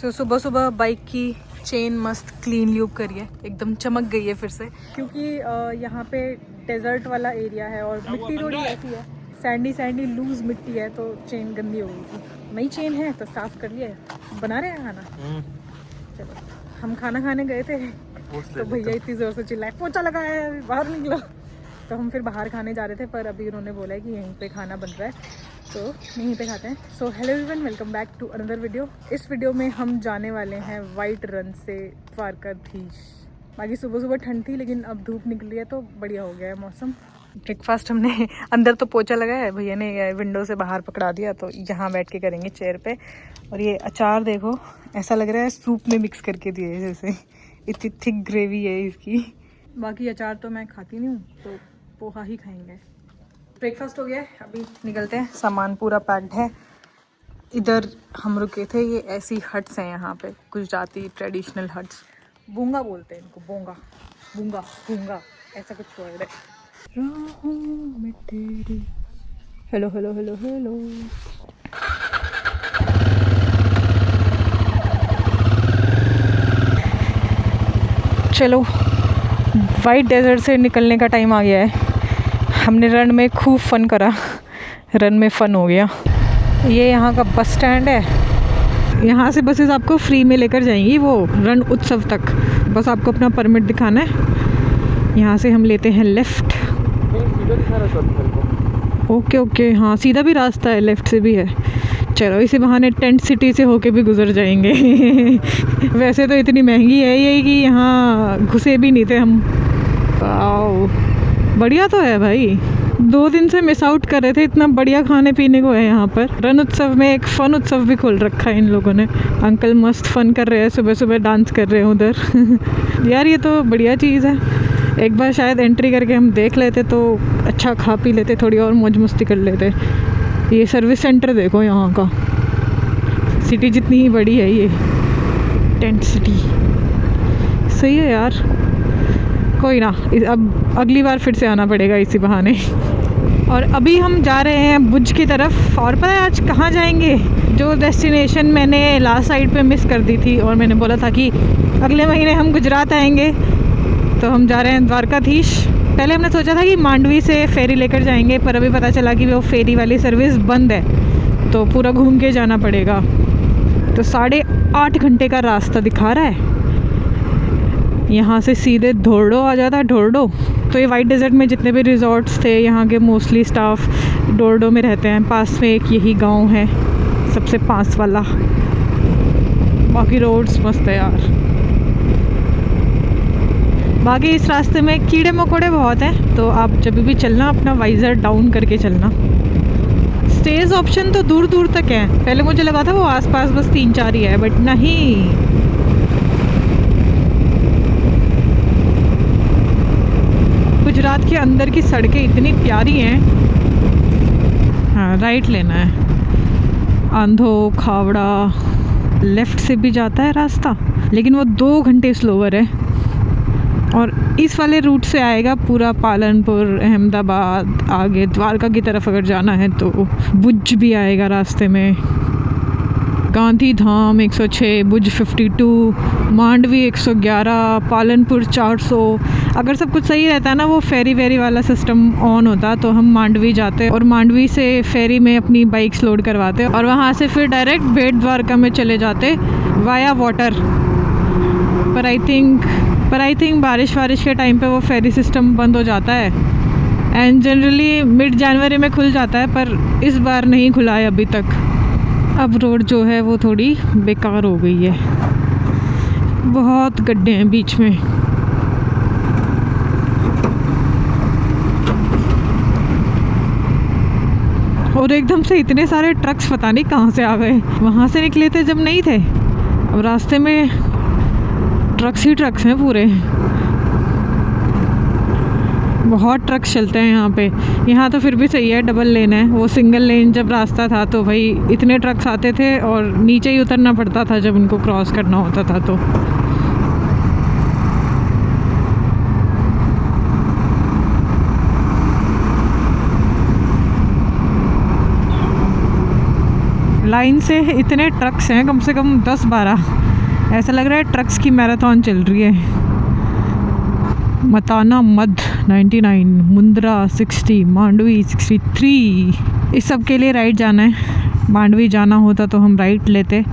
सुबह सुबह बाइक की चेन मस्त क्लीन ल्यूब करिए, एकदम चमक गई है फिर से, क्योंकि यहाँ पे डेजर्ट वाला एरिया है और मिट्टी थोड़ी ऐसी है, सैंडी सैंडी लूज मिट्टी है, तो चेन गंदी हो गई थी। नई चेन है तो साफ कर लिया है। बना रहे हैं खाना। चलो, हम खाना खाने गए थे तो भैया इतनी ज़ोर से चिल्लाए पोछा लगा है, बाहर निकलो। तो हम फिर बाहर खाने जा रहे थे, पर अभी उन्होंने बोला है कि यहीं पे खाना बन रहा है तो यहीं पे खाते हैं। So hello everyone, welcome back to another video. इस वीडियो में हम जाने वाले हैं वाइट रन से द्वारकाधीश। बाकी सुबह सुबह ठंड थी, लेकिन अब धूप निकली है तो बढ़िया हो गया है मौसम। ब्रेकफास्ट हमने अंदर तो पोछा लगाया है, भैया ने विंडो से बाहर पकड़ा दिया, तो यहाँ बैठ के करेंगे चेयर पे। और ये अचार देखो, ऐसा लग रहा है सूप में मिक्स करके दिए जैसे, इतनी थिक ग्रेवी है इसकी। बाकी अचार तो मैं खाती नहीं हूँ, तो पोहा ही खाएंगे। ब्रेकफास्ट हो गया है, अभी निकलते हैं। सामान पूरा पैक्ड है। इधर हम रुके थे, ये ऐसी हट्स हैं यहाँ पे, गुजराती ट्रेडिशनल हट्स। बूंगा बोलते हैं इनको, बोंगा बूंगा बूंगा ऐसा कुछ वर्ड है। Hello hello hello hello. चलो, वाइट डेजर्ट से निकलने का टाइम आ गया है। हमने रन में खूब फन करा, रन में फ़न हो गया। ये यहाँ का बस स्टैंड है। यहाँ से बसेस आपको फ्री में लेकर जाएंगी वो रन उत्सव तक। बस आपको अपना परमिट दिखाना है। यहाँ से हम लेते हैं लेफ़्ट। ओके ओके, हाँ सीधा भी रास्ता है, लेफ़्ट से भी है। चलो, इसी बहाने टेंट सिटी से होके भी गुजर जाएंगे। वैसे तो इतनी महंगी है यही कि यहाँ घुसे भी नहीं थे हम। आओ, बढ़िया तो है भाई। 2 दिन से मिस आउट कर रहे थे, इतना बढ़िया खाने पीने को है यहाँ पर। रन उत्सव में एक फ़न उत्सव भी खोल रखा है इन लोगों ने। अंकल मस्त फ़न कर रहे हैं, सुबह सुबह डांस कर रहे हैं उधर। यार ये तो बढ़िया चीज़ है। एक बार शायद एंट्री करके हम देख लेते तो अच्छा खा पी लेते, थोड़ी और मौज मस्ती कर लेते। ये सर्विस सेंटर देखो यहाँ का, सिटी जितनी ही बड़ी है ये टेंट सिटी। सही है यार, कोई ना, अब अगली बार फिर से आना पड़ेगा इसी बहाने। और अभी हम जा रहे हैं भुज की तरफ। और पता है आज कहाँ जाएंगे? जो डेस्टिनेशन मैंने लास्ट साइड पे मिस कर दी थी और मैंने बोला था कि अगले महीने हम गुजरात आएंगे, तो हम जा रहे हैं द्वारकाधीश। पहले हमने सोचा था कि मांडवी से फेरी लेकर जाएंगे, पर अभी पता चला कि वो फेरी वाली सर्विस बंद है, तो पूरा घूम के जाना पड़ेगा। तो 8.5 घंटे का रास्ता दिखा रहा है। यहाँ से सीधे धोर्डो आ जाता है, धोर्डो। तो ये वाइट डेजर्ट में जितने भी रिजॉर्ट्स थे, यहाँ के मोस्टली स्टाफ धोर्डो में रहते हैं। पास में एक यही गांव है सबसे पास वाला। बाकी रोड्स मस्त है यार। बाकी इस रास्ते में कीड़े मकोड़े बहुत हैं, तो आप जब भी चलना अपना वाइज़र डाउन करके चलना। स्टेज ऑप्शन तो दूर दूर तक है। पहले मुझे लगा था वो आसपास बस 3-4 ही है, बट नहीं। गुजरात के अंदर की सड़कें इतनी प्यारी हैं। हाँ, राइट लेना है। आंधो खावड़ा लेफ़्ट से भी जाता है रास्ता, लेकिन वो 2 घंटे स्लोवर है। और इस वाले रूट से आएगा पूरा पालनपुर, अहमदाबाद, आगे द्वारका की तरफ अगर जाना है तो भुज भी आएगा रास्ते में। गांधी धाम 106, भुज 52, मांडवी 111, पालनपुर 400। अगर सब कुछ सही रहता है ना, वो फेरी वेरी वाला सिस्टम ऑन होता, तो हम मांडवी जाते और मांडवी से फेरी में अपनी बाइक्स लोड करवाते और वहाँ से फिर डायरेक्ट बेट द्वारका में चले जाते वाया वाटर। पर आई थिंक बारिश के टाइम पे वो फेरी सिस्टम बंद हो जाता है। एंड जनरली मिड जनवरी में खुल जाता है, पर इस बार नहीं खुला है अभी तक। अब रोड जो है वो थोड़ी बेकार हो गई है, बहुत गड्ढे हैं बीच में। और एकदम से इतने सारे ट्रक्स पता नहीं कहाँ से आ गए। वहाँ से निकले थे जब नहीं थे, अब रास्ते में ट्रक्स ही ट्रक्स हैं पूरे। बहुत ट्रक्स चलते हैं यहाँ पे। यहाँ तो फिर भी सही है, डबल लेन है। वो सिंगल लेन जब रास्ता था तो भाई इतने ट्रक्स आते थे और नीचे ही उतरना पड़ता था जब उनको क्रॉस करना होता था। तो लाइन से इतने ट्रक्स हैं, कम से कम 10-12। ऐसा लग रहा है ट्रक्स की मैराथन चल रही है। मताना मध 99, मुंद्रा 60, मांडवी 63। इस सब के लिए राइट जाना है। मांडवी जाना होता तो हम राइट लेते,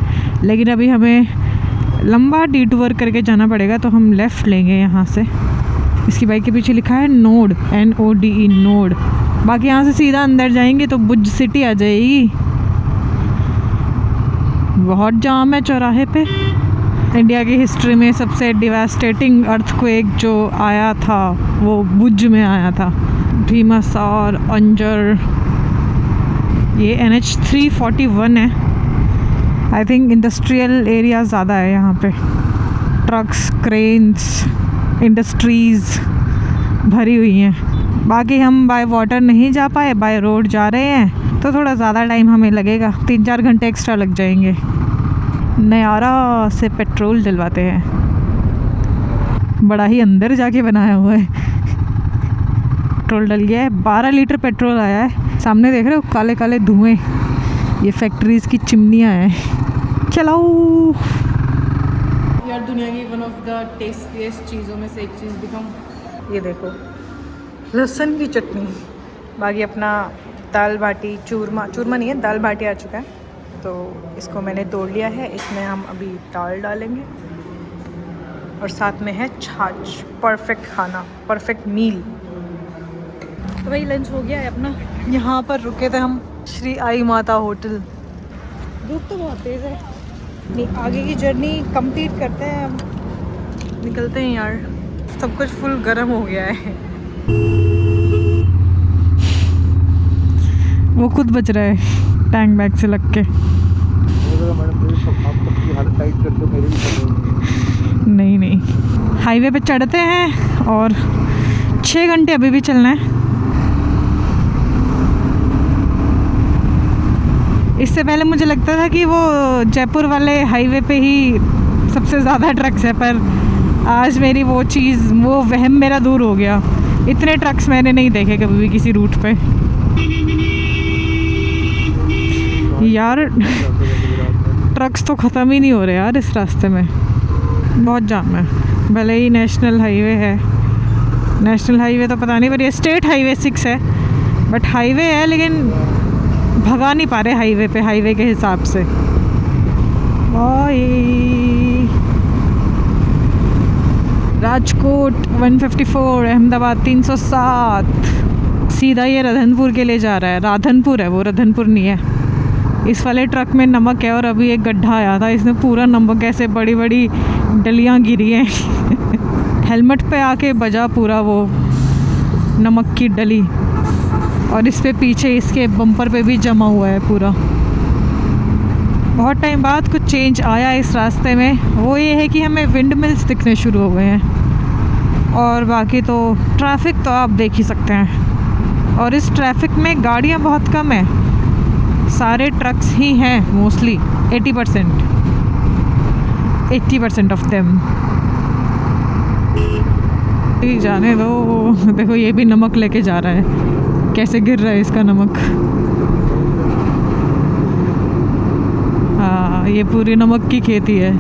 लेकिन अभी हमें लंबा डिटूर करके जाना पड़ेगा, तो हम लेफ़्ट लेंगे यहाँ से। इसकी बाइक के पीछे लिखा है नोड, NODE, नोड। बाकी यहाँ से सीधा अंदर जाएंगे तो बुज सिटी आ जाएगी। बहुत जाम है चौराहे पे। इंडिया की हिस्ट्री में सबसे डिवास्टेटिंग अर्थक्वेक जो आया था वो भुज में आया था। भीमासार, अंजर। ये NH 341 है। आई थिंक इंडस्ट्रियल एरिया ज़्यादा है यहाँ पे। ट्रक्स, क्रेन्स, इंडस्ट्रीज़ भरी हुई हैं। बाकी हम बाय वाटर नहीं जा पाए, बाय रोड जा रहे हैं, तो थोड़ा ज़्यादा टाइम हमें लगेगा। 3-4 घंटे एक्स्ट्रा लग जाएंगे। नयारा से पेट्रोल डलवाते हैं। बड़ा ही अंदर जाके बनाया हुआ है। पेट्रोल डल गया है। 12 लीटर पेट्रोल आया है। सामने देख रहे हो काले काले धुएं, ये फैक्ट्रीज की चिमनियाँ हैं। चलाओ यार। दुनिया की वन ऑफ द टेस्टीएस्ट चीज़ों में से एक चीज़ दिखाऊं, ये देखो, लहसुन की चटनी। बाकी अपना दाल बाटी चूरमा नहीं है, दाल बाटी आ चुका है, तो इसको मैंने तोड़ लिया है। इसमें हम अभी दाल डालेंगे और साथ में है छाछ। परफेक्ट खाना, परफेक्ट मील। तो भाई लंच हो गया है अपना। यहाँ पर रुके थे हम, श्री आई माता होटल। धूप तो बहुत तेज़ है। नहीं, आगे की जर्नी कंप्लीट करते हैं, अब निकलते हैं यार। सब कुछ फुल गर्म हो गया है। वो खुद बच रहा है टैंक बैग से लग के। नहीं, हाईवे पे चढ़ते हैं और 6 घंटे अभी भी चलना है। इससे पहले मुझे लगता था कि वो जयपुर वाले हाईवे पे ही सबसे ज़्यादा ट्रक्स है, पर आज मेरी वो चीज़, वो वहम मेरा दूर हो गया। इतने ट्रक्स मैंने नहीं देखे कभी भी किसी रूट पे यार। ट्रक्स तो ख़त्म ही नहीं हो रहे यार इस रास्ते में, बहुत जाम है। भले ही नेशनल हाईवे है, नेशनल हाईवे तो पता नहीं, पर ये स्टेट हाईवे 6 है, बट हाईवे है, लेकिन भगा नहीं पा रहे हाईवे पे, हाईवे के हिसाब से। राजकोट 154, अहमदाबाद 307। सीधा ये राधनपुर के लिए जा रहा है। राधनपुर है वो, राधनपुर नहीं है। इस वाले ट्रक में नमक है और अभी एक गड्ढा आया था, इसमें पूरा नमक ऐसे बड़ी बड़ी डलियां गिरी हैं। हेलमेट पे आके बजा पूरा वो नमक की डली, और इस पे पीछे इसके बम्पर पे भी जमा हुआ है पूरा। बहुत टाइम बाद कुछ चेंज आया इस रास्ते में, वो ये है कि हमें विंड मिल्स दिखने शुरू हो गए हैं, और बाकी तो ट्रैफिक तो आप देख ही सकते हैं। और इस ट्रैफिक में गाड़ियाँ बहुत कम है, सारे ट्रक्स ही हैं मोस्टली। 80% of them. जाने दो। देखो ये भी नमक लेके जा रहा है, कैसे गिर रहा है इसका नमक। हाँ, ये पूरी नमक की खेती है।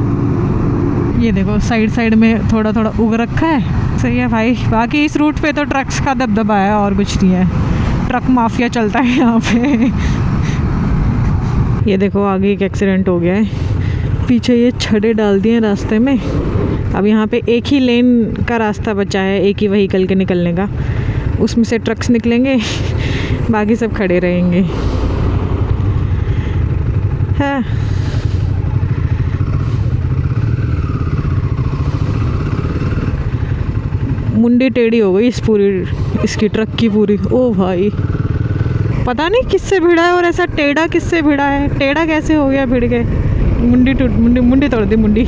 ये देखो साइड में थोड़ा थोड़ा उग रखा है। सही है भाई। बाकी इस रूट पे तो ट्रक्स का दबदबा है और कुछ नहीं है। ट्रक माफिया चलता है यहाँ पे। ये देखो आगे एक एक्सीडेंट हो गया है, पीछे ये छड़े डाल दिए रास्ते में। अब यहाँ पे एक ही लेन का रास्ता बचा है, एक ही व्हीकल के निकलने का, उसमें से ट्रक्स निकलेंगे, बाकी सब खड़े रहेंगे। हाँ, मुंडी टेढ़ी हो गई इसकी ट्रक की पूरी। ओ भाई, पता नहीं किससे भिड़ा है और ऐसा टेढ़ा किससे भिड़ा है। टेढ़ा कैसे हो गया भिड़ के, मुंडी तोड़ दी मुंडी।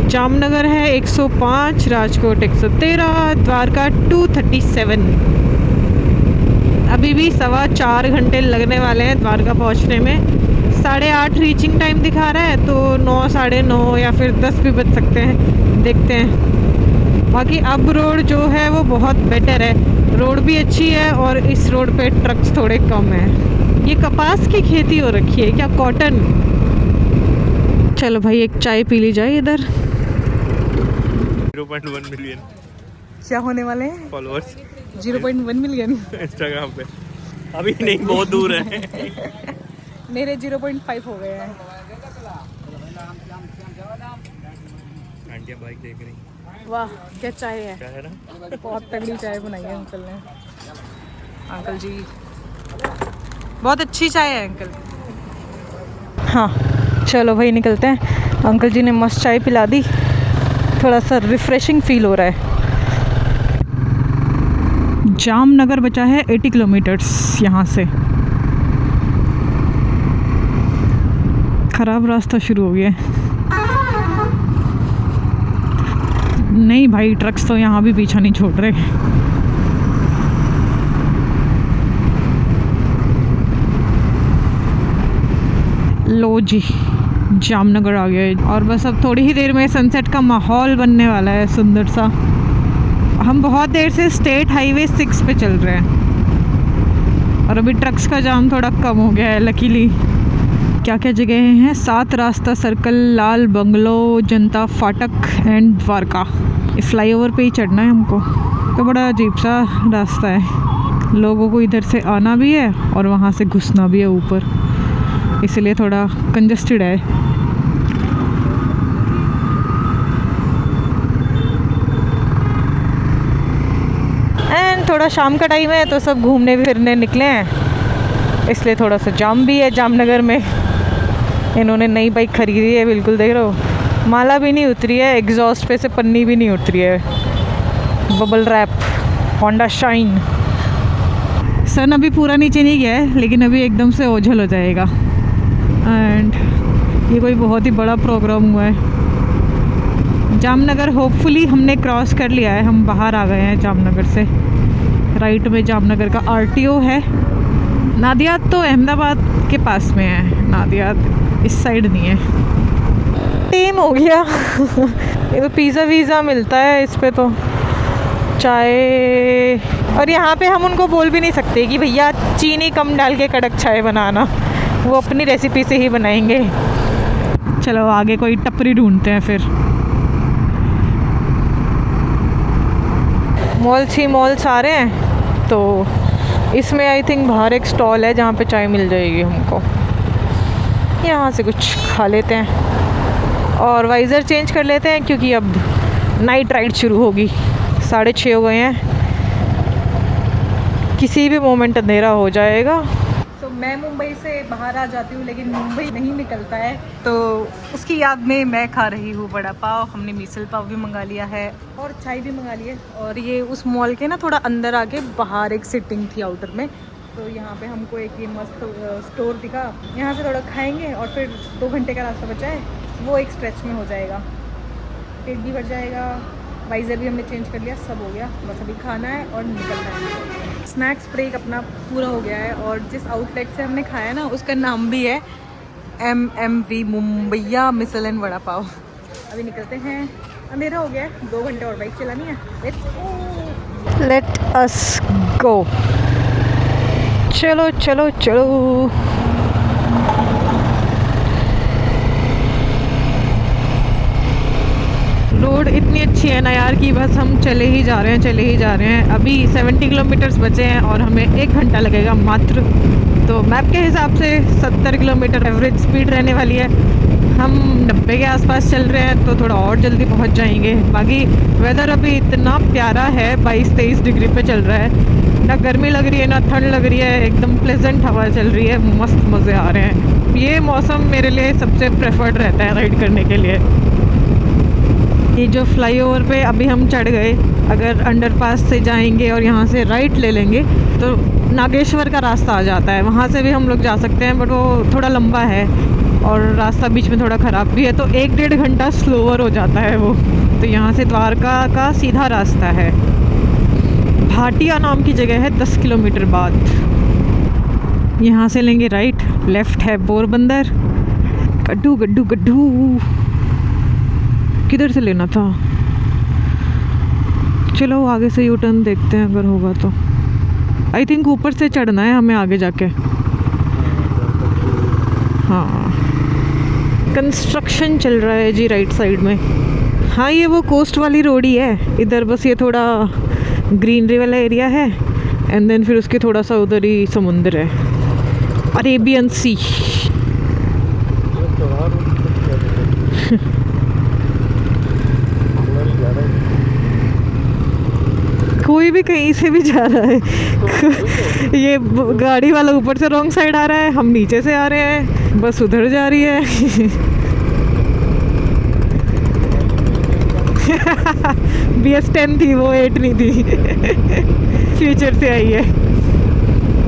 जामनगर है 105, राजकोट 113, द्वारका 237। अभी भी 4.25 घंटे लगने वाले हैं द्वारका पहुंचने में। 8:30 रीचिंग टाइम दिखा रहा है, तो 9, 9:30 या फिर 10 भी बज सकते हैं, देखते हैं। बाकी अब रोड जो है वो बहुत बेटर है, रोड भी अच्छी है और इस रोड पे ट्रक्स थोड़े कम हैं। ये कपास की खेती हो रखी है क्या, कॉटन। चलो भाई एक चाय पी ली जाए इधर। 0.1 मिलियन क्या होने वाले हैं फॉलोअर्स 0.1 मिलियन इंस्टाग्राम पे। अभी नहीं, बहुत दूर है। मेरे 0.5 हो गए हैं। आंटियां बाइक देख रही। वाह क्या चाय है, क्या है ना, बहुत तगड़ी चाय बनाई है अंकल ने। अंकल जी बहुत अच्छी चाय है अंकल। हाँ चलो भाई निकलते हैं। अंकल जी ने मस्त चाय पिला दी, थोड़ा सा रिफ्रेशिंग फील हो रहा है। जामनगर बचा है 80 किलोमीटर्स यहाँ से। ख़राब रास्ता शुरू हो गया है। नहीं भाई ट्रक्स तो यहाँ भी पीछा नहीं छोड़ रहे। लो जी जामनगर आ गया है और बस अब थोड़ी ही देर में सनसेट का माहौल बनने वाला है सुंदर सा। हम बहुत देर से स्टेट हाईवे 6 पे चल रहे हैं और अभी ट्रक्स का जाम थोड़ा कम हो गया है लकीली। क्या क्या जगह हैं, 7 रास्ता सर्कल, लाल बंगलो, जनता फाटक एंड द्वारका। ये फ्लाईओवर पे ही चढ़ना है हमको, तो बड़ा अजीब सा रास्ता है। लोगों को इधर से आना भी है और वहाँ से घुसना भी है ऊपर, इसलिए थोड़ा कंजस्टेड है। एंड थोड़ा शाम का टाइम है तो सब घूमने फिरने निकले हैं, इसलिए थोड़ा सा जाम भी है जामनगर में। इन्होंने नई बाइक खरीदी है, बिल्कुल देख रहे हो, माला भी नहीं उतरी है, एग्जॉस्ट पे से पन्नी भी नहीं उतरी है। Bubble wrap Honda shine. Sun अभी पूरा नीचे नहीं गया है लेकिन अभी एकदम से ओझल हो जाएगा। एंड ये कोई बहुत ही बड़ा प्रोग्राम हुआ है। जामनगर होपफुली हमने क्रॉस कर लिया है, हम बाहर आ गए हैं जामनगर से। राइट में जामनगर का आरटीओ है। नादियाद तो अहमदाबाद के पास में है, नादियाद इस साइड नहीं है। टीम हो गया। ये तो पिज़्ज़ा वीज़ा मिलता है इस पे तो, चाय। और यहाँ पे हम उनको बोल भी नहीं सकते कि भैया चीनी कम डाल के कड़क चाय बनाना, वो अपनी रेसिपी से ही बनाएंगे। चलो आगे कोई टपरी ढूंढते हैं फिर। मॉल्स ही मॉल्स आ रहे हैं तो इसमें आई थिंक बाहर एक स्टॉल है जहाँ पे चाय मिल जाएगी हमको। यहाँ से कुछ खा लेते हैं और वाइज़र चेंज कर लेते हैं क्योंकि अब नाइट राइड शुरू होगी। 6:30 हो गए हैं, किसी भी मोमेंट अंधेरा हो जाएगा। तो मैं मुंबई से बाहर आ जाती हूँ लेकिन मुंबई नहीं निकलता है, तो उसकी याद में मैं खा रही हूँ वड़ा पाव। हमने मिसल पाव भी मंगा लिया है और चाय भी मंगा ली है। और ये उस मॉल के ना थोड़ा अंदर आके बाहर एक सिटिंग थी आउटर में, तो यहाँ पे हमको एक ये मस्त स्टोर दिखा, यहाँ से थोड़ा खाएंगे और फिर 2 घंटे का रास्ता बचा है, वो एक स्ट्रेच में हो जाएगा, पेट भी भर जाएगा। वाइज़र भी हमने चेंज कर लिया, सब हो गया, बस अभी खाना है और निकलना है। स्नैक्स ब्रेक अपना पूरा हो गया है और जिस आउटलेट से हमने खाया ना उसका नाम भी है MMV मुंबईया misal and vada pav. अभी निकलते हैं, अंधेरा हो गया है, 2 घंटे और बाइक चलानी है। लेट अस गो। चलो चलो चलो। रोड इतनी अच्छी है ना यार कि बस हम चले ही जा रहे हैं। अभी 70 किलोमीटर्स बचे हैं और हमें 1 घंटा लगेगा मात्र। तो मैप के हिसाब से 70 किलोमीटर एवरेज स्पीड रहने वाली है। हम 90 के आसपास चल रहे हैं तो थोड़ा और जल्दी पहुंच जाएंगे। बाकी वेदर अभी इतना प्यारा है, 22-23 डिग्री पे चल रहा है, ना गर्मी लग रही है ना ठंड लग रही है, एकदम प्लेजेंट हवा चल रही है, मस्त मज़े आ रहे हैं। ये मौसम मेरे लिए सबसे प्रेफर्ड रहता है राइड करने के लिए। ये जो फ्लाईओवर पे अभी हम चढ़ गए, अगर अंडरपास से जाएंगे और यहाँ से राइट ले लेंगे तो नागेश्वर का रास्ता आ जाता है, वहाँ से भी हम लोग जा सकते हैं, बट वो थोड़ा लंबा है और रास्ता बीच में थोड़ा ख़राब भी है, तो 1-1.5 घंटा स्लोअर हो जाता है वो। तो यहाँ से द्वारका का सीधा रास्ता है। भाटिया नाम की जगह है 10 किलोमीटर बाद। यहाँ से लेंगे राइट, लेफ़्ट है पोरबंदर। गड्ढू गड्ढू गड्ढू किधर से लेना था? चलो आगे से यू टर्न देखते हैं अगर होगा तो। आई थिंक ऊपर से चढ़ना है हमें आगे जाके। हाँ, कंस्ट्रक्शन चल रहा है जी राइट साइड में। हाँ, ये वो कोस्ट वाली रोड ही है। इधर बस ये थोड़ा ग्रीनरी वाला एरिया है एंड देन फिर उसके थोड़ा सा उधर ही समुंदर है, अरेबियन सी। कोई भी कहीं से भी जा रहा है। ये गाड़ी वाला ऊपर से रॉन्ग साइड आ रहा है, हम नीचे से आ रहे हैं, बस उधर जा रही है। BS10 थी वो, 8 नहीं थी। फ्यूचर से आई है।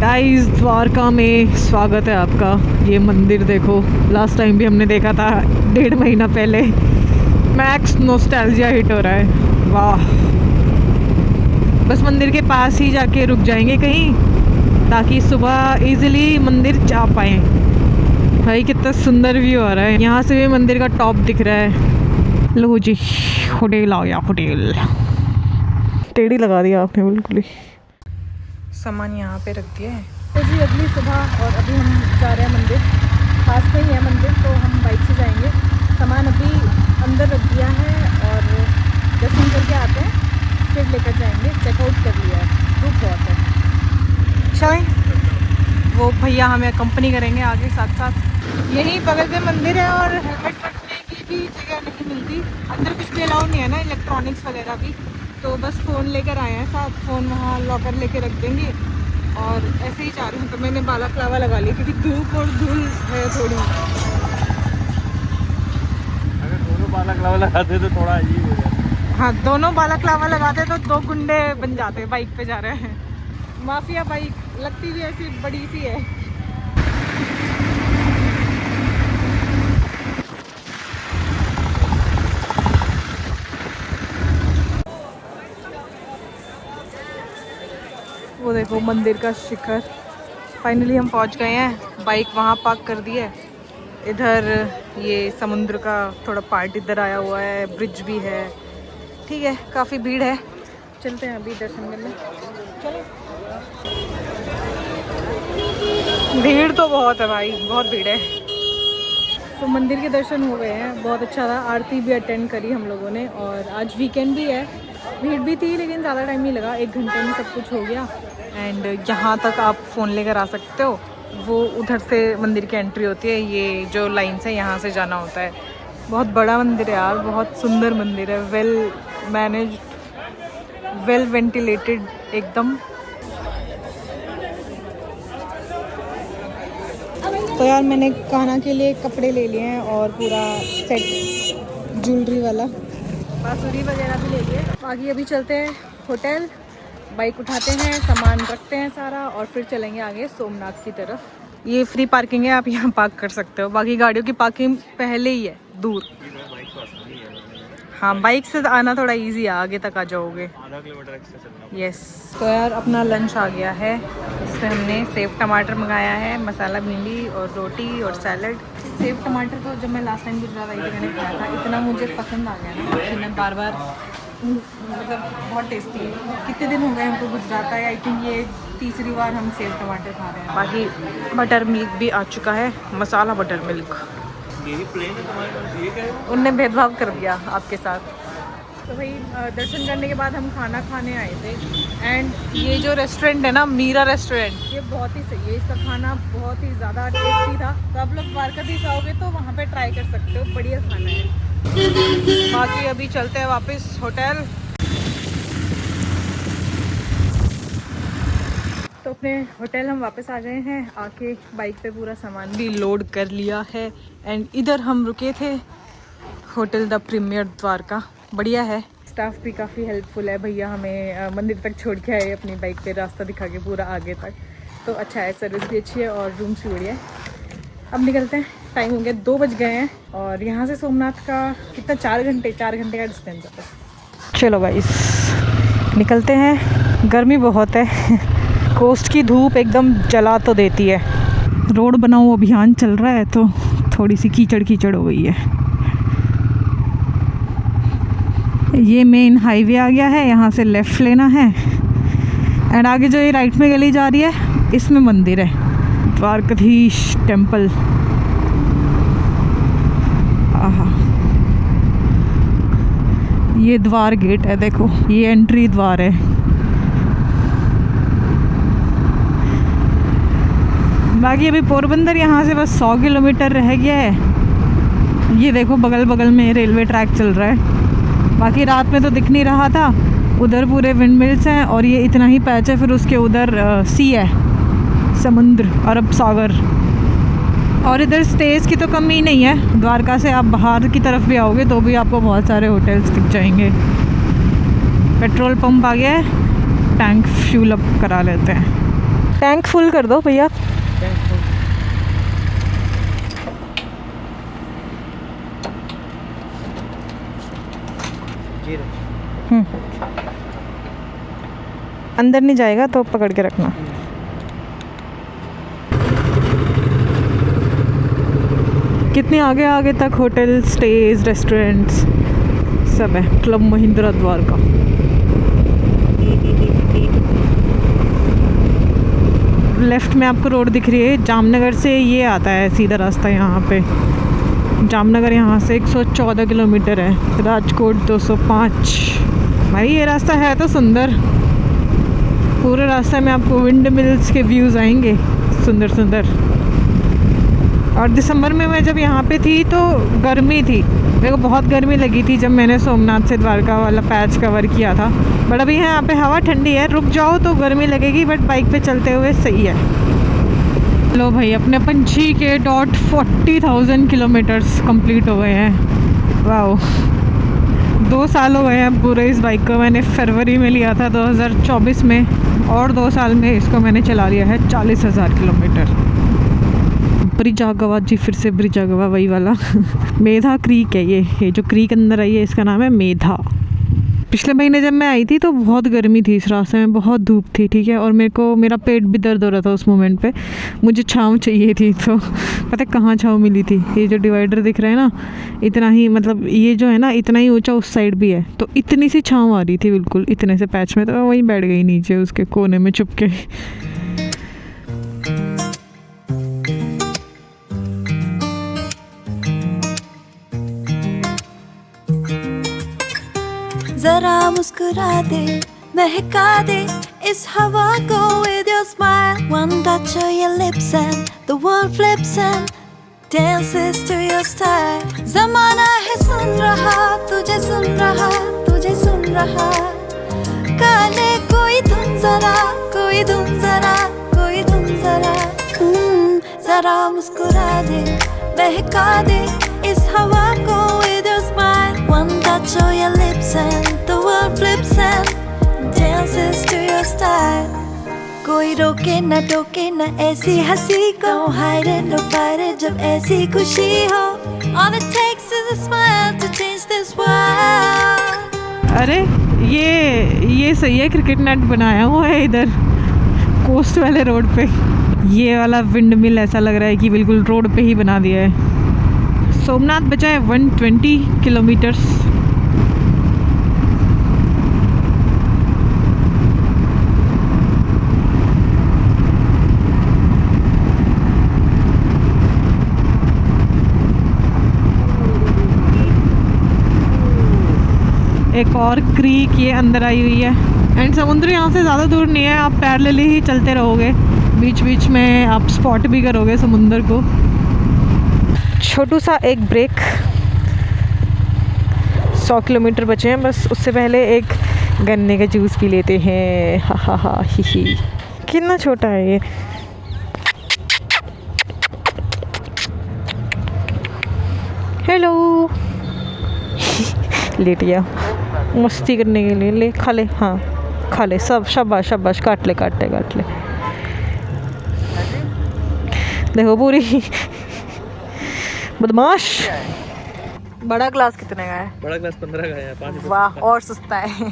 गाइस, द्वारका में स्वागत है आपका। ये मंदिर देखो, लास्ट टाइम भी हमने देखा था 1.5 महीना पहले। मैक्स नॉस्टैल्जिया हिट हो रहा है। वाह, बस मंदिर के पास ही जाके रुक जाएंगे कहीं, ताकि सुबह इजीली मंदिर जा पाएँ। भाई कितना सुंदर व्यू आ रहा है, यहाँ से भी मंदिर का टॉप दिख रहा है। लो जी, होटल आ गया। होटल टेढ़ी लगा दिया आपने बिल्कुल ही। सामान यहाँ पे रख दिया है। तो जी अगली सुबह और अभी हम जा रहे हैं मंदिर, पास में ही है मंदिर, तो हम बाइक से जाएंगे। सामान अभी अंदर रख दिया है और दर्शन करके आते हैं, फिर लेकर जाएंगे। चेकआउट कर लिया है, धूप बहुत है। चलें, वो भैया हमें कंपनी करेंगे आगे साथ साथ। यहीं बगल में मंदिर है और हेलमेट रखने की भी जगह नहीं मिलती। अंदर कुछ भी अलाउ नहीं है ना, इलेक्ट्रॉनिक्स वगैरह भी, तो बस फ़ोन लेकर आए हैं साथ। फ़ोन वहाँ लॉकर लेके रख देंगे और ऐसे ही जा रहे हैं। तो मैंने बालाक्लावा लगा ली क्योंकि धूप और धूल है थोड़ी। अगर दोनों बालाक्लावा लगाते तो थोड़ा अजीब हो जाता। हाँ, दोनों बालाक्लावा लगाते तो 2 गुंडे बन जाते। बाइक पे जा रहे हैं, माफिया बाइक लगती भी ऐसी बड़ी सी है। वो देखो मंदिर का शिखर। फाइनली हम पहुंच गए हैं। बाइक वहाँ पार्क कर दी है। इधर ये समुद्र का थोड़ा पार्ट इधर आया हुआ है, ब्रिज भी है। ठीक है, काफ़ी भीड़ है। चलते हैं अभी दर्शन करने। चलो, भीड़ तो बहुत है भाई, बहुत भीड़ है। तो मंदिर के दर्शन हो गए हैं, बहुत अच्छा था। आरती भी अटेंड करी हम लोगों ने और आज वीकेंड भी है। भीड़ भी थी लेकिन ज़्यादा टाइम नहीं लगा, 1 घंटे में सब कुछ हो गया। एंड यहाँ तक आप फ़ोन लेकर आ सकते हो। वो उधर से मंदिर की एंट्री होती है, ये जो लाइन से यहाँ से जाना होता है। बहुत बड़ा मंदिर है यार, बहुत सुंदर मंदिर है। वेल मैनेज्ड, वेल वेंटिलेटेड एकदम। तो यार मैंने कान्हा के लिए कपड़े ले लिए हैं और पूरा सेट ज्वेलरी वाला, बांसुरी वगैरह भी ले लिए। बाकी अभी चलते हैं होटल, बाइक उठाते हैं, सामान रखते हैं सारा और फिर चलेंगे आगे सोमनाथ की तरफ। ये फ्री पार्किंग है, आप यहाँ पार्क कर सकते हो। बाकी गाड़ियों की पार्किंग पहले ही है दूर। हाँ, बाइक से आना थोड़ा इजी है, आगे तक आ जाओगे। आधा किलोमीटर एक्स्ट्रा चलना। यस। तो यार अपना लंच आ गया है, जिसमें हमने सेव टमाटर मंगाया है, मसाला भिंडी और रोटी और सैलड। सेव टमाटर तो जब मैं लास्ट टाइम गुजरात आई थी मैंने खाया था, इतना मुझे पसंद आ गया ना कि मैं बार बार, मतलब बहुत टेस्टी है। कितने दिन हो गए हमको गुजरात आए, आई थिंक ये तीसरी बार हम सेव टमाटर खा रहे हैं। बाकी बटर मिल्क भी आ चुका है, मसाला बटर मिल्क। यही प्लेन है तुम्हारे पास, ये क्या है? उनने भेदभाव कर दिया आपके साथ। तो भाई दर्शन करने के बाद हम खाना खाने आए थे एंड ये जो रेस्टोरेंट है ना, मीरा रेस्टोरेंट, ये बहुत ही सही है। इसका खाना बहुत ही ज़्यादा टेस्टी था। तो आप लोग द्वारकाधीश आओगे तो वहाँ पे ट्राई कर सकते हो, बढ़िया खाना है। बाकी अभी चलते हैं वापस होटल। तो अपने होटल हम वापस आ गए हैं। आके बाइक पे पूरा सामान भी लोड कर लिया है एंड इधर हम रुके थे, होटल द प्रीमियर द्वारका। बढ़िया है, स्टाफ भी काफ़ी हेल्पफुल है। भैया हमें मंदिर तक छोड़ के आए अपनी बाइक पे, रास्ता दिखा के पूरा आगे तक। तो अच्छा है, सर्विस भी अच्छी है और रूम्स भी बढ़िया है। अब निकलते हैं, टाइम हो गया 2 बज गए हैं और यहाँ से सोमनाथ का कितना 4 घंटे का डिस्टेंस है बस। चलो गाइस निकलते हैं। गर्मी बहुत है, कोस्ट की धूप एकदम जला तो देती है। रोड बनाओ अभियान चल रहा है तो थोड़ी सी कीचड़ कीचड़ हो गई है। ये मेन हाईवे आ गया है, यहाँ से लेफ़्ट लेना है एंड आगे जो ये राइट में गली जा रही है, इसमें मंदिर है, द्वारकाधीश टेम्पल। ये द्वार गेट है, देखो ये एंट्री द्वार है। बाकी अभी पोरबंदर यहाँ से बस 100 किलोमीटर रह गया है। ये देखो बगल बगल में रेलवे ट्रैक चल रहा है। बाकी रात में तो दिख नहीं रहा था, उधर पूरे विंड मिल्स हैं और ये इतना ही पैच है। फिर उसके उधर सी है, समुद्र, अरब सागर। और इधर स्टेज की तो कमी नहीं है। द्वारका से आप बाहर की तरफ भी आओगे तो भी आपको बहुत सारे होटल्स दिख जाएंगे। पेट्रोल पंप आ गया है, टैंक फ्यूल अप करा लेते हैं। टैंक फुल कर दो भैया। अंदर नहीं जाएगा तो पकड़ के रखना। कितने आगे आगे तक होटल, स्टेज, रेस्टोरेंट्स सब है। क्लब महिंद्रा द्वारका। लेफ्ट में आपको रोड दिख रही है, जामनगर से ये आता है सीधा रास्ता यहाँ पे। जामनगर यहाँ से 114 किलोमीटर है, राजकोट 205। भाई ये रास्ता है तो सुंदर। पूरे रास्ते में आपको विंड मिल्स के व्यूज़ आएंगे, सुंदर सुंदर। और दिसंबर में मैं जब यहाँ पे थी तो गर्मी थी, मेरे को बहुत गर्मी लगी थी जब मैंने सोमनाथ से द्वारका वाला पैच कवर किया था। बट अभी यहाँ पे हवा ठंडी है, रुक जाओ तो गर्मी लगेगी, बट बाइक पे चलते हुए सही है। लो भाई, अपने पंछी के .40,000 किलोमीटर्स कंप्लीट हो गए हैं। वाओ, 2 साल हो गए हैं पूरे इस बाइक को। मैंने फरवरी में लिया था 2024 में, और 2 साल में इसको मैंने चला लिया है 40,000 किलोमीटर। ब्रिजागवा जी, फिर से ब्रिजागवा वही वाला मेधा क्रीक है ये जो क्रीक अंदर आई है इसका नाम है मेधा। पिछले महीने जब मैं आई थी तो बहुत गर्मी थी इस रास्ते में, बहुत धूप थी, ठीक है। और मेरा पेट भी दर्द हो रहा था उस मोमेंट पे। मुझे छाँव चाहिए थी, तो पता है कहाँ छाँव मिली थी? ये जो डिवाइडर दिख रहा है ना, इतना ही, मतलब ये जो है ना इतना ही ऊंचा उस साइड भी है, तो इतनी सी छाँव आ रही थी बिल्कुल इतने से पैच में। तो मैं वहीं बैठ गई नीचे उसके कोने में छुप के। जरा मुस्कुरा दे, महका दे इस हवा को with your smile. One touch of your lips and the world flips and dances to your style. ज़माना है सुन रहा, तुझे सुन रहा, तुझे सुन रहा। गाने कोई धुन जरा, कोई धुन जरा, कोई धुन जरा। जरा मुस्कुरा दे, महका दे इस हवा को with your smile. One touch of your lips and the world flips and dances to your style. कोई रोके न टोके न ऐसी हंसी को, Don't hide it, don't fight it जब ऐसी खुशी हो। All it takes is a smile to change this world. अरे ये सही है, क्रिकेट नेट बनाया हुआ है इधर कोस्ट वाले रोड पे। ये वाला विंड मिल ऐसा लग रहा है कि बिल्कुल रोड पे ही बना दिया है। सोमनाथ बचा है 120 किलोमीटर्स। एक और क्रीक ये अंदर आई हुई है। एंड समुद्र यहाँ से ज़्यादा दूर नहीं है, आप पैरेलली ही चलते रहोगे, बीच बीच में आप स्पॉट भी करोगे समुद्र को। छोटू सा एक ब्रेक, 100 किलोमीटर बचे हैं बस, उससे पहले एक गन्ने का जूस पी लेते हैं। हा हा हा ही ही। कितना छोटा है ये। हेलो लेट गया मस्ती करने के लिए। ले खा ले, हाँ खा ले सब। शाबाश शाबाश, काट ले काट ले काट ले। देखो पूरी बदमाश। बड़ा ग्लास कितने का है? बड़ा ग्लास 15 का है, 5 वाह, और सस्ता है।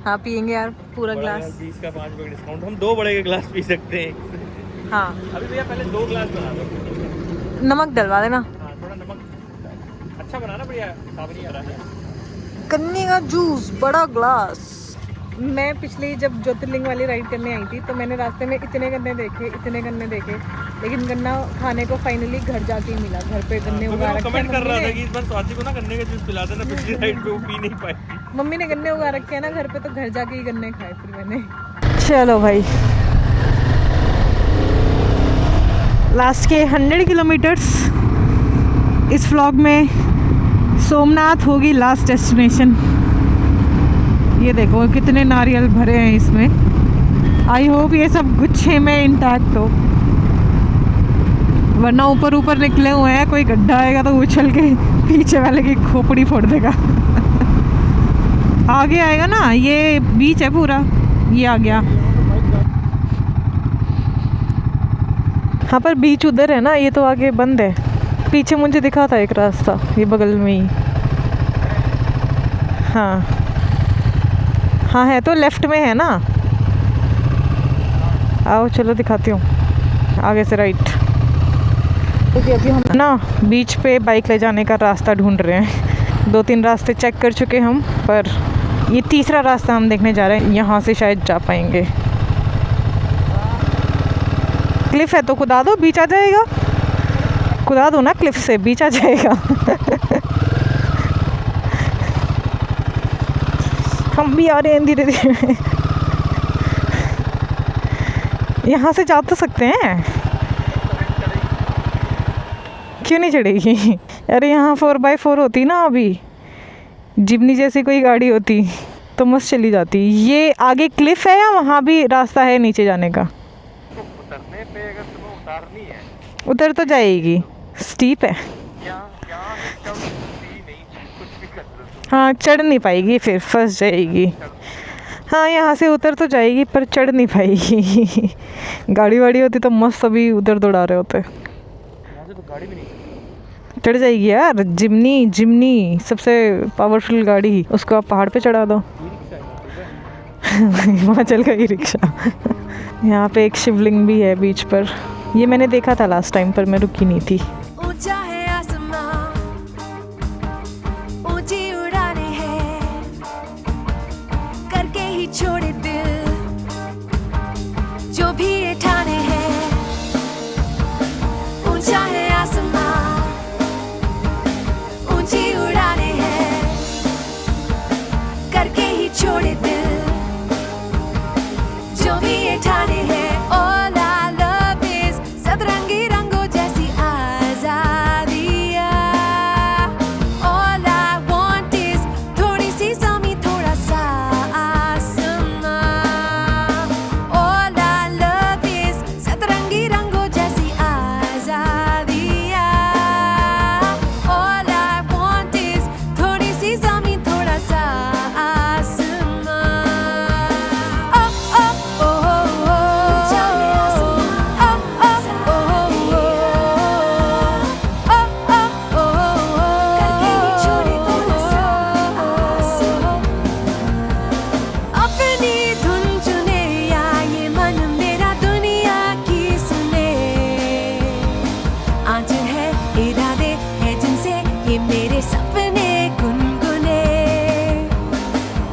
हाँ पियेंगे यार पूरा ग्लास। 20 का 5 रुपए डिस्काउंट। हम 2 बड़े के ग्लास पी सकते हैं। हाँ अभी भैया पहले 2 ग्लास बना दो। नमक डलवा देना। हाँ थोड़ा नमक अच्छा बनाना, बढ़िया साबनी आ रहा है। गन्ने का जूस बड़ा ग्लास। मैं पिछली जब ज्योतिर्लिंग वाली राइड करने आई थी तो मैंने रास्ते में इतने गन्ने देखे, लेकिन गन्ना खाने को फाइनली घर जाके ही मिला। घर पे गन्ने उगा रखे हैं। कमेंट कर रहा था मम्मी कि इस बार स्वाति को ना गन्ने का जूस पिला देना, पिछली राइड पे वो पी नहीं पाई। मम्मी ने गन्ने उगा रखे हैं ना घर पे, तो घर जाके ही गन्ने खाए फिर मैंने। चलो भाई, लास्ट के 100 किलोमीटर्स इस व्लॉग में सोमनाथ होगी लास्ट डेस्टिनेशन। ये देखो कितने नारियल भरे हैं इसमें। आई होप ये सब गुच्छे में इंटैक्ट हो, वरना ऊपर ऊपर निकले हुए हैं, कोई गड्ढा आएगा तो उछल के पीछे वाले की खोपड़ी फोड़ देगा। आगे आएगा ना, ये बीच है पूरा, ये आ गया। हाँ पर बीच उधर है ना, ये तो आगे बंद है। पीछे मुझे दिखा था एक रास्ता, ये बगल में ही। हाँ हाँ है तो लेफ्ट में है ना। आओ चलो दिखाती हूँ, आगे से राइट। क्योंकि अभी हम ना बीच पे बाइक ले जाने का रास्ता ढूंढ रहे हैं। 2-3 रास्ते चेक कर चुके हम, पर ये तीसरा रास्ता हम देखने जा रहे हैं। यहाँ से शायद जा पाएंगे। क्लिफ है तो कुदा दो, बीच आ जाएगा। कुदा दो ना क्लिफ से, बीच आ जाएगा। हम भी आ रहे हैं धीरे धीरे। यहाँ से जा तो सकते हैं, क्यों नहीं चढ़ेगी? अरे यहाँ 4x4 होती ना, अभी जिम्नी जैसी कोई गाड़ी होती तो मस्त चली जाती। ये आगे क्लिफ है या वहाँ भी रास्ता है नीचे जाने का? उतरने पे अगर तुम्हें उतारनी है, उतर तो जाएगी, स्टीप है। हाँ चढ़ नहीं पाएगी, फिर फंस जाएगी। हाँ यहाँ से उतर तो जाएगी पर चढ़ नहीं पाएगी। गाड़ी वाड़ी होती तो मस्त अभी उधर दौड़ा रहे होते। यहाँ से तो गाड़ी भी नहीं चढ़ जाएगी यार, जिम्नी सबसे पावरफुल गाड़ी, उसको आप पहाड़ पे चढ़ा दो। हिमाचल का ई रिक्शा। यहाँ पे एक शिवलिंग भी है बीच पर, ये मैंने देखा था लास्ट टाइम पर मैं रुकी नहीं थी। ऊंचा है आसमां, ऊंची उड़ाने हैं, करके ही छोड़े दिल जो भी ये ठाने हैं। ऊंचा है आसमां, ऊंची उड़ाने हैं, करके ही छोड़े दिल जो भी ये ठाने हैं। All I love is सतरंगी रंगों जैसी आजादियाँ। All I want is थोड़ी सी ज़मीं, थोड़ा सा आसमां। All I love is सतरंगी रंगों जैसी आजादियाँ। All I want is थोड़ी सी ज़मीं, थोड़ा सा आसमां। Oh oh oh अपनी धुन चुने या ये मन मेरा दुनिया की सुने। आज है इरादे है जिनसे ये मेरे सपने गुनगुने।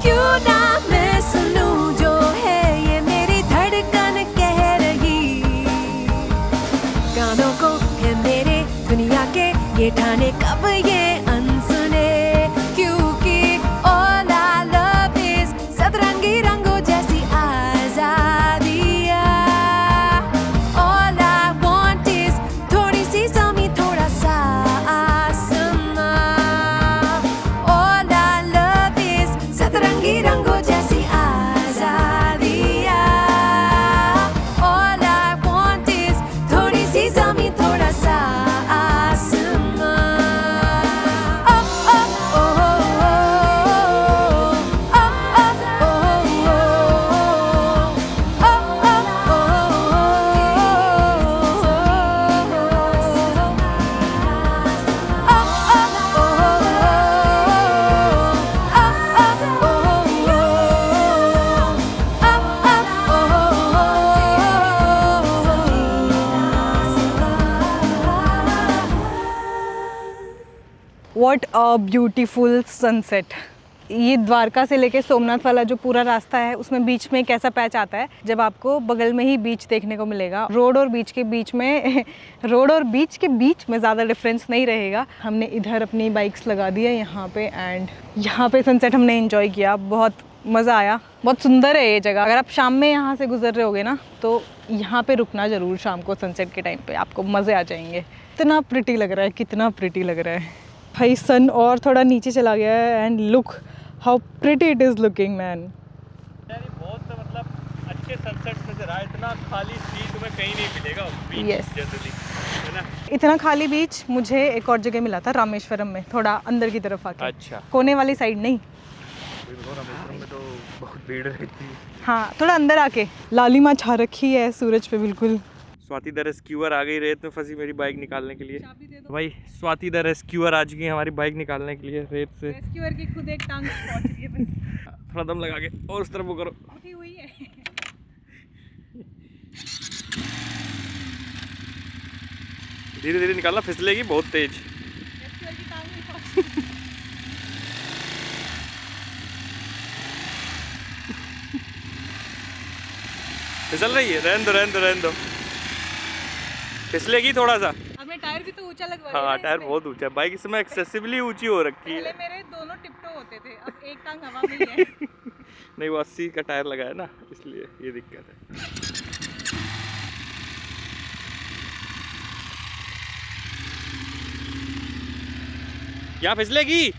क्यों ना मैं सुनूं जो है ये मेरी धड़कन कह रही। गानों को है मेरे दुनिया के ये ठाने कब ये अनसुने। क्योंकि all I love is सतरंगी रंगों जैसी आजादियाँ। All I want is थोड़ी सी ज़मीं, थोड़ा सा आसमां। All I love is सतरंगी रंगों जैसी आजादियाँ। All I want is थोड़ी सी ज़मीं, थोड़ा सा आसमां। Oh oh oh What a beautiful sunset. ये द्वारका से लेके सोमनाथ वाला जो पूरा रास्ता है उसमें बीच में एक ऐसा पैच आता है जब आपको बगल में ही बीच देखने को मिलेगा। रोड और बीच के बीच में ज़्यादा डिफरेंस नहीं रहेगा। हमने इधर अपनी बाइक्स लगा दी है यहाँ पे एंड यहाँ पे सनसेट हमने एंजॉय किया, बहुत मज़ा आया। बहुत सुंदर है ये जगह। अगर आप शाम में यहाँ से गुजर रहे होगे ना तो यहाँ पे रुकना ज़रूर शाम को सनसेट के टाइम पे, आपको मज़े आ जाएंगे। इतना प्रिटी लग रहा है, कितना प्रिटी लग रहा है भाई। सन और थोड़ा नीचे चला गया है and look how pretty it is looking man. यार बहुत मतलब अच्छे सनसेट नजर आए, इतना खाली सीन तुम्हें कहीं नहीं मिलेगा बीच Yes. जनरली, है ना। इतना खाली बीच मुझे एक और जगह मिला था, रामेश्वरम में, थोड़ा अंदर की तरफ आके। अच्छा, कोने वाली साइड नहीं, रामेश्वरम में तो बहुत भीड़ रहती है। हाँ थोड़ा अंदर आके। लालिमा छा रखी है सूरज पे बिल्कुल। स्वाति द रेस्क्यूअर आ गई रेत में फंसी मेरी बाइक निकालने के लिए। भाई स्वाति द रेस्क्यूअर आ चुकी है हमारी बाइक निकालने के लिए रेत से। रेस्क्यूअर की खुद एक टांग पहुंच रही है बस। थोड़ा दम लगा के और उस तरफ वो करो। उठी हुई है। धीरे धीरे निकालना, फिसलेगी बहुत तेज। रेस्क्यूअर की टांग नहीं पहुंची। फिसल रही है, रहने दो। फिसलेगी थोड़ा सा। अपने टायर भी तो ऊंचा लगवा लिया हाँ ना टायर इसमें। बहुत ऊंचा है, बाइक इसमें एक्सेसिवली ऊंची हो रखी पहले है। मेरे दोनों टिप्टो होते थे, अब एक टांग हवा में ही है। नहीं वो 80 का टायर लगा है ना, इसलिए ये दिक्कत है। यहाँ फिसलेगी,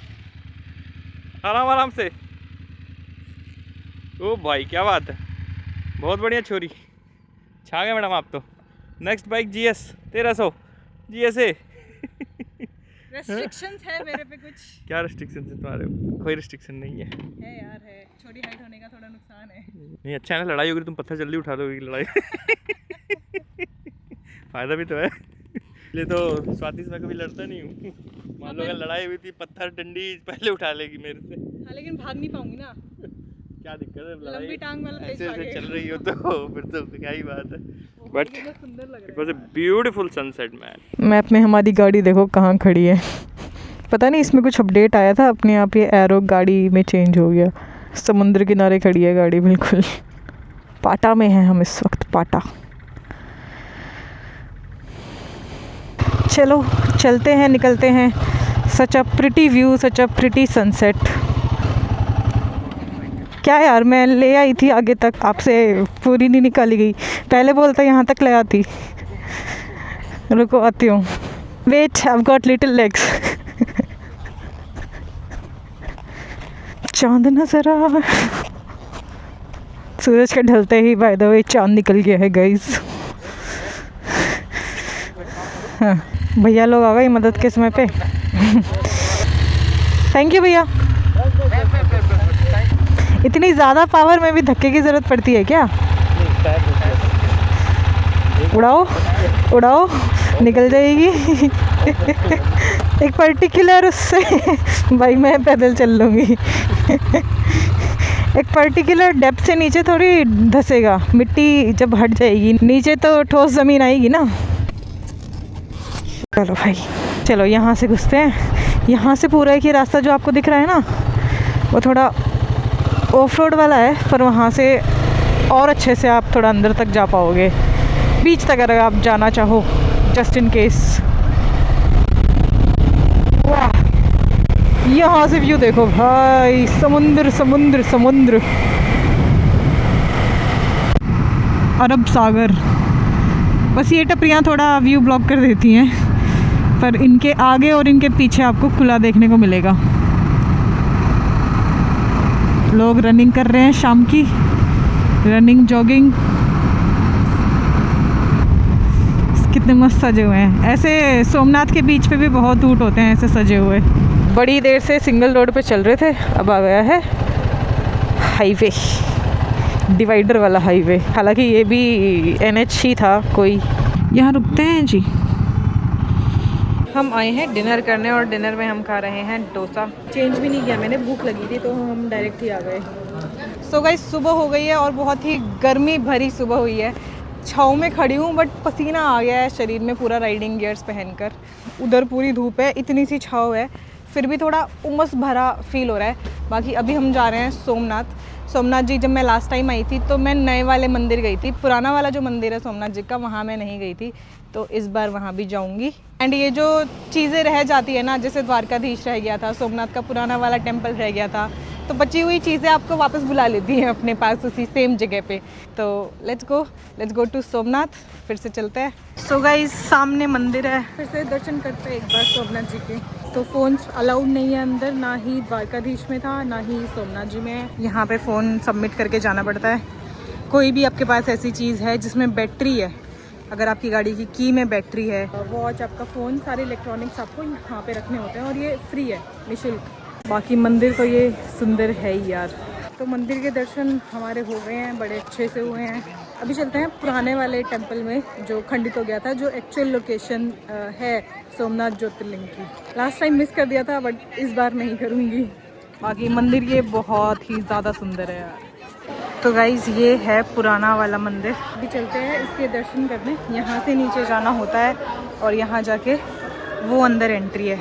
आराम से। ओ भाई क्या बात है, बहुत बढ़िया छोरी, छा गए मैडम आप तो। Next bike GS 1300 GSA। Restrictions है मेरे पे कुछ। क्या रिस्ट्रिक्शन है तुम्हारे? कोई रिस्ट्रिक्शन नहीं है। यार है, छोटी हाइट होने का थोड़ा नुकसान है। नहीं अच्छा है ना, लड़ाई होगी तुम पत्थर जल्दी उठा दोगे लड़ाई। फायदा भी तो है। इसलिए तो स्वाति से मैं कभी लड़ता नहीं हूँ। मान लो अगर लड़ाई हुई थी पत्थर डंडी पहले उठा लेगी मेरे से। हाँ लेकिन भाग नहीं पाऊंगी ना, क्या दिक्कत है, लंबी लड़ाई टांग वाला ऐसे भागेगा। ऐसे चल रही हो तो फिर तो क्या ही बात है। बट कितना सुंदर लग it was a beautiful sunset man. Map में हमारी गाड़ी देखो कहाँ खड़ी है। पता नहीं इसमें कुछ अपडेट आया था, अपने आप ये एरो गाड़ी में चेंज हो गया। समुद्र किनारे खड़ी है गाड़ी बिल्कुल। पाटा में है हम इस वक्त, पाटा। चलो चलते हैं, निकलते हैं। Such a pretty view, such a pretty sunset. क्या यार, मैं ले आई थी आगे तक, आपसे पूरी नहीं निकाली गई। पहले बोलता यहाँ तक ले आती। रुको आती हूँ। Wait, I have got little legs. चांद नजर आ, सूरज के ढलते ही बाय द वे चांद निकल गया है गाइस। हाँ, भैया लोग आ गए मदद के समय पे। थैंक यू भैया। इतनी ज़्यादा पावर में भी धक्के की ज़रूरत पड़ती है क्या? उड़ाओ उड़ाओ, निकल जाएगी। एक पर्टिकुलर उससे भाई मैं पैदल चल लूँगी। एक पर्टिकुलर डेप्थ से नीचे थोड़ी धसेगा, मिट्टी जब हट जाएगी नीचे तो ठोस ज़मीन आएगी ना। चलो भाई, चलो यहाँ से घुसते हैं। यहाँ से पूरा एक ही रास्ता जो आपको दिख रहा है ना, वो थोड़ा ऑफ रोड वाला है, पर वहाँ से और अच्छे से आप थोड़ा अंदर तक जा पाओगे, बीच तक अगर आप जाना चाहो, जस्ट इन केस। वाह, यहाँ से व्यू देखो भाई, समुंदर समुंदर समुंदर, अरब सागर। बस ये टपरियाँ थोड़ा व्यू ब्लॉक कर देती हैं, पर इनके आगे और इनके पीछे आपको खुला देखने को मिलेगा। लोग रनिंग कर रहे हैं शाम की, रनिंग जॉगिंग। कितने मस्त सजे हुए हैं। ऐसे सोमनाथ के बीच पे भी बहुत ऊँट होते हैं ऐसे सजे हुए। बड़ी देर से सिंगल रोड पे चल रहे थे, अब आ गया है हाईवे, डिवाइडर वाला हाईवे। हालांकि ये भी NH ही था कोई। यहाँ रुकते हैं जी। हम आए हैं डिनर करने और डिनर में हम खा रहे हैं डोसा। चेंज भी नहीं किया मैंने, भूख लगी थी तो हम डायरेक्ट ही आ गए। सो गाइस, सुबह हो गई है और बहुत ही गर्मी भरी सुबह हुई है। छाँव में खड़ी हूँ बट पसीना आ गया है शरीर में पूरा, राइडिंग गियर्स पहनकर। उधर पूरी धूप है, इतनी सी छाँव है, फिर भी थोड़ा उमस भरा फील हो रहा है। बाकी अभी हम जा रहे हैं सोमनाथ। सोमनाथ जी जब मैं लास्ट टाइम आई थी तो मैं नए वाले मंदिर गई थी, पुराना वाला जो मंदिर है सोमनाथ जी का वहाँ मैं नहीं गई थी, तो इस बार वहाँ भी जाऊँगी। एंड ये जो चीज़ें रह जाती है ना, जैसे द्वारकाधीश रह गया था, सोमनाथ का पुराना वाला टेम्पल रह गया था, तो बची हुई चीज़ें आपको वापस बुला लेती हैं अपने पास उसी सेम जगह पे। तो लेट्स गो टू सोमनाथ, फिर से चलते हैं। सो गाइस सामने मंदिर है, फिर से दर्शन करते हैं एक बार सोमनाथ जी के। तो फ़ोन्स अलाउड नहीं है अंदर, ना ही द्वारकाधीश में था ना ही सोमनाथ जी में। यहाँ पे फ़ोन सबमिट करके जाना पड़ता है। कोई भी आपके पास ऐसी चीज़ है जिसमें बैटरी है, अगर आपकी गाड़ी की की में बैटरी है, वॉच, आपका फ़ोन, सारे इलेक्ट्रॉनिक्स आपको यहाँ पे रखने होते हैं और ये फ्री है, निःशुल्क। बाकी मंदिर तो ये सुंदर है ही यार। तो मंदिर के दर्शन हमारे हो गए हैं, बड़े अच्छे से हुए हैं। अभी चलते हैं पुराने वाले टेंपल में जो खंडित हो गया था, जो एक्चुअल लोकेशन है सोमनाथ ज्योतिर्लिंग की। लास्ट टाइम मिस कर दिया था बट इस बार नहीं करूँगी। बाकी मंदिर ये बहुत ही ज़्यादा सुंदर है यार। तो गाइज़ ये है पुराना वाला मंदिर। अभी चलते हैं इसके दर्शन करने। यहाँ से नीचे जाना होता है और यहाँ जाके वो अंदर एंट्री है।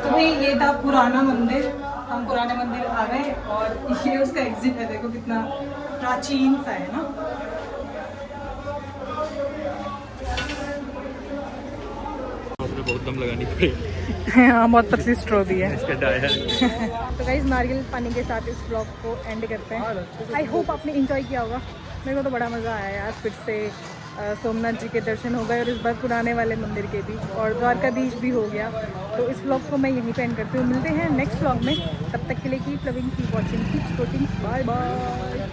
तो भाई ये था पुराना मंदिर, हम पुराने मंदिर आ गए और ये उसका एग्जिट है। देखो कितना प्राचीन सा है ना। बहुत दम लगानी पड़ेगी। हाँ बहुत पतली स्ट्रॉ भी है। इसका टायर। तो गाइस नारियल पानी के साथ इस ब्लॉग को एंड करते हैं। आई होप आपने एंजॉय किया होगा। मेरे को तो बड़ा मज़ा आया यार, फिर से सोमनाथ जी के दर्शन हो गए और इस बार पुराने वाले मंदिर के भी, और द्वारकाधीश भी हो गया। तो इस व्लॉग को मैं यहीं पे एंड करती हूँ। मिलते हैं नेक्स्ट व्लॉग में, तब तक के लिए keep loving, keep watching, keep supporting, bye bye.